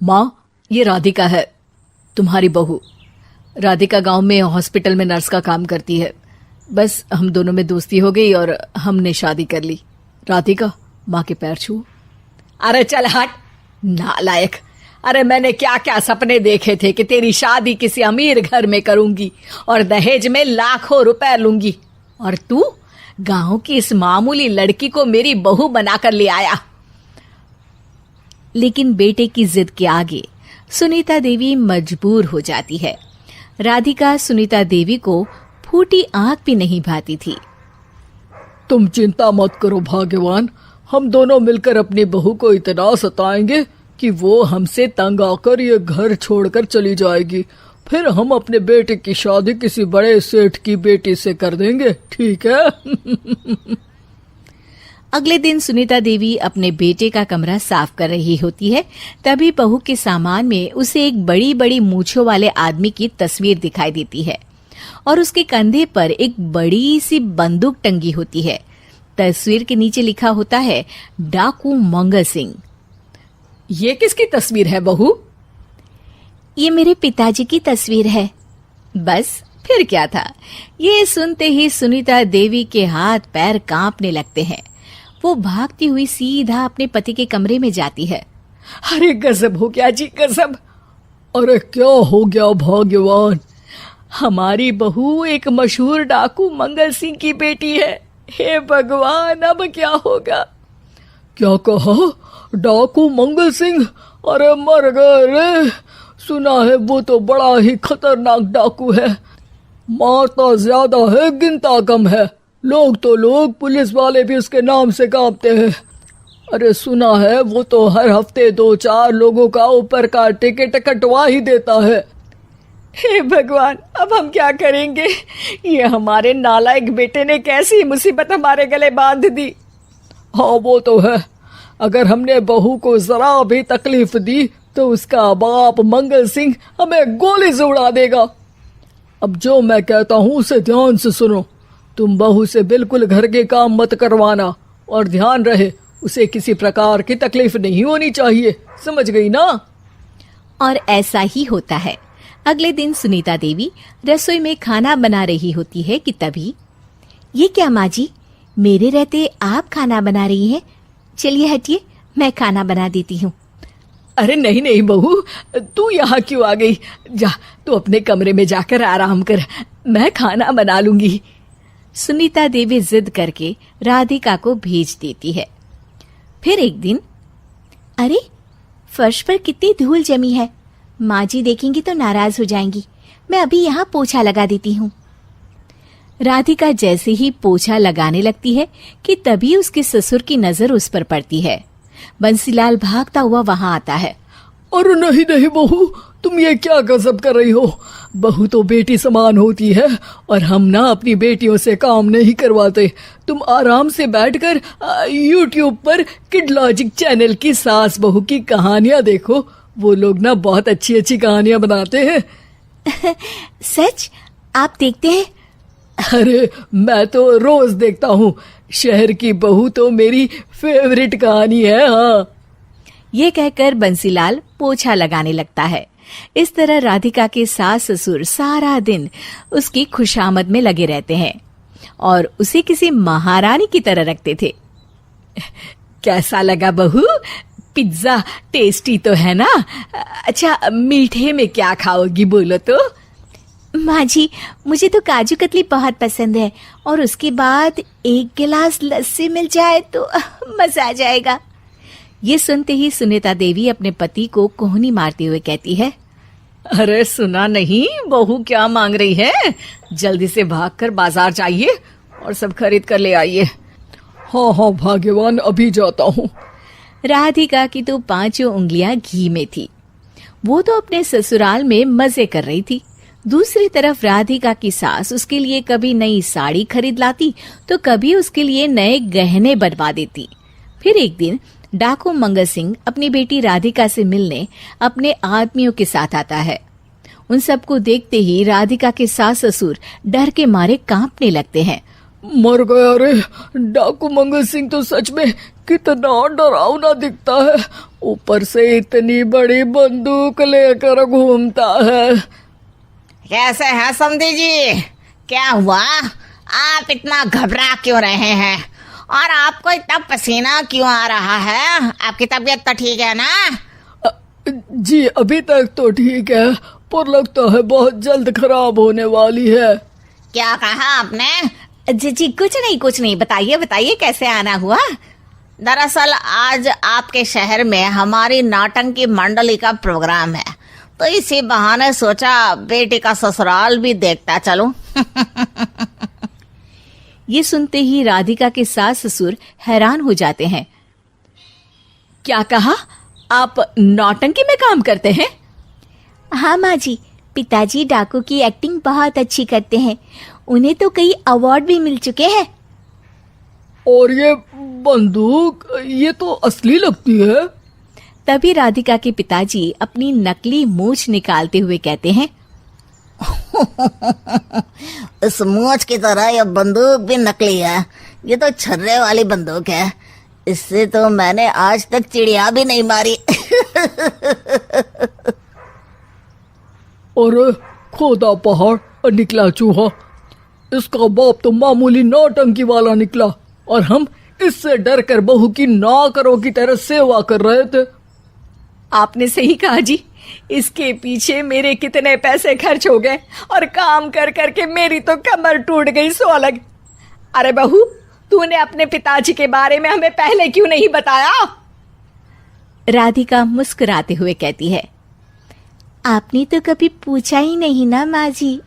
माँ, ये राधिका है, तुम्हारी बहू। राधिका गांव में हॉस्पिटल में नर्स का काम करती है। बस हम दोनों में दोस्ती हो गई और हमने शादी कर ली। राधिका, माँ के पैर छू। अरे चल हट नालायक। अरे मैंने क्या क्या सपने देखे थे कि तेरी शादी किसी अमीर घर में करूंगी और दहेज में लाखों रुपए लूंगी, और तू गांव की इस मामूली लड़की को मेरी बहू बनाकर ले आया। लेकिन बेटे की जिद के आगे सुनीता देवी मजबूर हो जाती है। राधिका सुनीता देवी को फूटी आंख भी नहीं भाती थी। तुम चिंता मत करो भाग्यवान, हम दोनों मिलकर अपनी बहू को इतना सताएंगे कि वो हमसे तंग आकर ये घर छोड़कर चली जाएगी। फिर हम अपने बेटे की शादी किसी बड़े सेठ की बेटी से कर देंगे, ठीक है? अगले दिन सुनीता देवी अपने बेटे का कमरा साफ कर रही होती है। तभी बहू के सामान में उसे एक बड़ी बड़ी मूंछों वाले आदमी की तस्वीर दिखाई देती है और उसके कंधे पर एक बड़ी सी बंदूक टंगी होती है। तस्वीर के नीचे लिखा होता है डाकू मंगल सिंह। ये किसकी तस्वीर है बहू? ये मेरे पिताजी की तस्वीर है। बस फिर क्या था। ये सुनते ही सुनीता देवी के हाथ पैर कांपने लगते हैं। वो भागती हुई सीधा अपने पति के कमरे में जाती है। अरे गजब हो गया जी, गजब। अरे क्या हो गया भाग्यवान? हमारी बहू एक मशहूर डाकू मंगल सिंह की बेटी है। हे भगवान, अब क्या होगा? क्या कहा? डाकू मंगल सिंह? अरे मर गए रे। सुना है वो तो बड़ा ही खतरनाक डाकू है, मारता ज्यादा है गिनता कम है। लोग पुलिस वाले भी उसके नाम से कांपते हैं। अरे सुना है वो तो हर हफ्ते 2-4 लोगों का ऊपर का टिकट कटवा ही देता है। हे भगवान, अब हम क्या करेंगे? ये हमारे नालायक बेटे ने कैसी मुसीबत हमारे गले बांध दी। हाँ वो तो है, अगर हमने बहू को जरा भी तकलीफ दी तो उसका बाप मंगल सिंह हमें गोली से उड़ा देगा। अब जो मैं कहता हूँ उसे ध्यान से सुनो। तुम बहू से बिल्कुल घर के काम मत करवाना, और ध्यान रहे उसे किसी प्रकार की तकलीफ नहीं होनी चाहिए, समझ गई ना? और ऐसा ही होता है। अगले दिन सुनीता देवी रसोई में खाना बना रही होती है कि तभी, ये क्या माँ जी, मेरे रहते आप खाना बना रही हैं? चलिए हटिए, मैं खाना बना देती हूँ। अरे नहीं नहीं बहू, तू यहाँ क्यों आ गई? जा तू अपने कमरे में जाकर आराम कर, मैं खाना बना लूंगी। सुनीता देवी जिद करके राधिका को भेज देती है। फिर एक दिन, अरे फर्श पर कितनी धूल जमी है, माँ जी देखेंगी तो नाराज हो जाएंगी, मैं अभी यहाँ पोछा लगा देती हूँ। राधिका जैसे ही पोछा लगाने लगती है कि तभी उसके ससुर की नजर उस पर पड़ती है। बंसीलाल भागता हुआ वहां आता है। अरे नहीं नहीं बहू, तुम ये क्या गजब कर रही हो? बहू तो बेटी समान होती है और हम ना अपनी बेटियों से काम नहीं करवाते। तुम आराम से बैठकर YouTube पर किड लॉजिक चैनल की सास बहू की कहानियां देखो। वो लोग ना बहुत अच्छी अच्छी कहानियां बनाते हैं। सच? आप देखते हैं? अरे मैं तो रोज देखता हूँ। शहर की बहू तो मेरी फेवरेट कहानी है। हाँ, ये कहकर बंसीलाल पोछा लगाने लगता है। इस तरह राधिका के सास ससुर सारा दिन उसकी खुशामद में लगे रहते हैं और उसे किसी महारानी की तरह रखते थे। कैसा लगा बहू? पिज्जा टेस्टी तो है ना? अच्छा, मीठे में क्या खाओगी बोलो तो? माँ जी, मुझे तो काजू कतली बहुत पसंद है और उसके बाद 1 गिलास लस्सी मिल जाए तो मजा आ जाएगा। ये सुनते ही सुनीता देवी अपने पति को कोहनी मारते हुए कहती है, अरे सुना नहीं बहू क्या मांग रही है? जल्दी से भागकर बाजार जाइए और सब खरीद कर ले आइए। हाँ हाँ भाग्यवान, अभी जाता हूँ। राधिका की तो 5 उंगलियां घी में थी। वो तो अपने ससुराल में मजे कर रही थी। दूसरी तरफ राधिका की सास उसके लिए कभी नई साड़ी खरीद लाती तो कभी उसके लिए नए गहने बनवा देती। फिर एक दिन डाकू मंगल सिंह अपनी बेटी राधिका से मिलने अपने आदमियों के साथ आता है। उन सबको देखते ही राधिका के सास ससुर डर के मारे कांपने लगते हैं। मर गया रे। डाकू मंगल सिंह तो सच में कितना डरावना दिखता है, ऊपर से इतनी बड़ी बंदूक लेकर घूमता है। कैसे हैं समधी जी? क्या हुआ? आप इतना घबरा क्यों रहे हैं? और आपको इतना पसीना क्यों आ रहा है? आपकी तबीयत तो ठीक है ना? जी अभी तक तो ठीक है, पर लगता है बहुत जल्द खराब होने वाली है। क्या कहा आपने? जी जी कुछ नहीं, बताइए बताइए कैसे आना हुआ। दरअसल आज आपके शहर में हमारी नाटंकी मंडली का प्रोग्राम है, तो इसी बहाने सोचा बेटी का ससुराल भी देखता चलूं। ये सुनते ही राधिका के सास ससुर हैरान हो जाते हैं। क्या कहा? आप नौटंकी में काम करते हैं? हाँ माँ जी, पिताजी डाकू की एक्टिंग बहुत अच्छी करते हैं, उन्हें तो कई अवार्ड भी मिल चुके हैं। और ये बंदूक, ये तो असली लगती है। तभी राधिका के पिताजी अपनी नकली मूंछ निकालते हुए कहते हैं, इस मूंछ की तरह यह बंदूक भी नकली है। ये तो छर्रे वाली बंदूक है, इससे तो मैंने आज तक चिड़िया भी नहीं मारी। और खोदा पहाड़ निकला चूहा। इसका बाप तो मामूली नौटंकी वाला निकला, और हम इससे डर कर बहू की नौकरों की तरह सेवा कर रहे थे। आपने सही कहा जी, इसके पीछे मेरे कितने पैसे खर्च हो गए, और काम कर करके मेरी तो कमर टूट गई सो अलग। अरे बहू, तूने अपने पिताजी के बारे में हमें पहले क्यों नहीं बताया? राधिका मुस्कुराते हुए कहती है, आपने तो कभी पूछा ही नहीं ना माँ जी।